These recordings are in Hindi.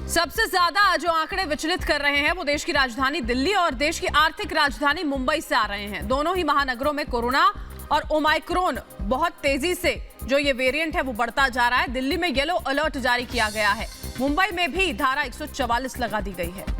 सबसे ज्यादा जो आंकड़े विचलित कर रहे हैं वो देश की राजधानी दिल्ली और देश की आर्थिक राजधानी मुंबई से आ रहे हैं। दोनों ही महानगरों में कोरोना और ओमाइक्रोन बहुत तेजी से जो ये वेरिएंट है वो बढ़ता जा रहा है। दिल्ली में येलो अलर्ट जारी किया गया है। मुंबई में भी धारा 144 लगा दी गई है।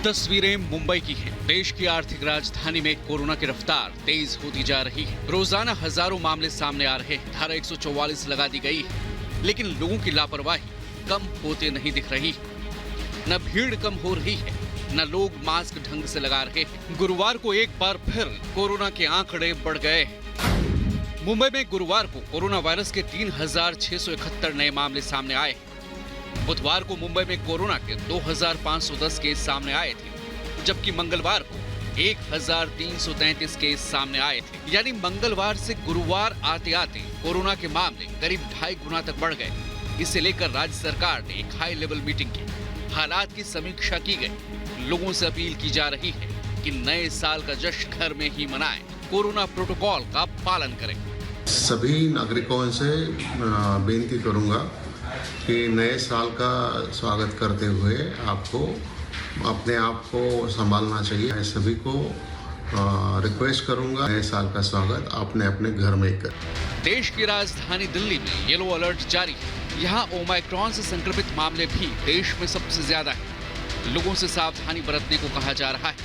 तस्वीरें मुंबई की हैं। देश की आर्थिक राजधानी में कोरोना की रफ्तार तेज होती जा रही है। रोजाना हजारों मामले सामने आ रहे हैं। धारा 144 लगा दी गई है, लेकिन लोगों की लापरवाही कम होते नहीं दिख रही। न भीड़ कम हो रही है, न लोग मास्क ढंग से लगा रहे हैं। गुरुवार को एक बार फिर कोरोना के आंकड़े बढ़ गए। मुंबई में गुरुवार को कोरोना वायरस के 3,671 नए मामले सामने आए। बुधवार को मुंबई में कोरोना के 2,510 केस सामने आए थे, जबकि मंगलवार को 1,333 केस सामने आए थे। यानी मंगलवार से गुरुवार आते आते कोरोना के मामले करीब 2.5 गुना तक बढ़ गए। इसे लेकर राज्य सरकार ने एक हाई लेवल मीटिंग की, हालात की समीक्षा की गई। लोगों से अपील की जा रही है कि नए साल का जश्न घर में ही मनाएं, कोरोना प्रोटोकॉल का पालन करें। सभी नागरिकों से बेनती करूंगा कि नए साल का स्वागत करते हुए आपको अपने आप को संभालना चाहिए। मैं सभी को रिक्वेस्ट करूंगा, नए साल का स्वागत अपने अपने घर में करें। देश की राजधानी दिल्ली में येलो अलर्ट जारी है। यहाँ ओमाइक्रॉन से संक्रमित मामले भी देश में सबसे ज्यादा है। लोगों से सावधानी बरतने को कहा जा रहा है,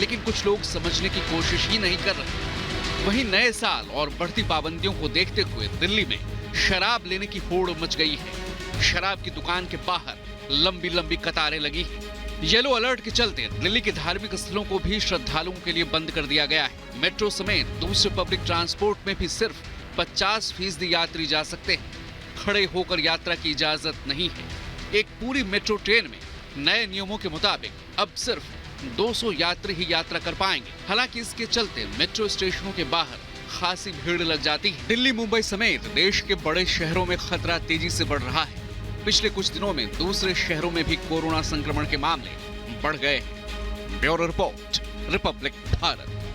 लेकिन कुछ लोग समझने की कोशिश ही नहीं कर रहे। वहीं नए साल और बढ़ती पाबंदियों को देखते हुए दिल्ली में शराब लेने की होड़ मच गई है। शराब की दुकान के बाहर लंबी लंबी कतारें लगी हैं। येलो अलर्ट के चलते दिल्ली के धार्मिक स्थलों को भी श्रद्धालुओं के लिए बंद कर दिया गया है। मेट्रो समेत दूसरे पब्लिक ट्रांसपोर्ट में भी सिर्फ 50% यात्री जा सकते हैं। खड़े होकर यात्रा की इजाजत नहीं है। एक पूरी मेट्रो ट्रेन में नए नियमों के मुताबिक अब सिर्फ 200 यात्री ही यात्रा कर पाएंगे। हालांकि इसके चलते मेट्रो स्टेशनों के बाहर खासी भीड़ लग जाती है। दिल्ली, मुंबई समेत देश के बड़े शहरों में खतरा तेजी से बढ़ रहा है। पिछले कुछ दिनों में दूसरे शहरों में भी कोरोना संक्रमण के मामले बढ़ गए हैं। Bureau report, Republic Bharat.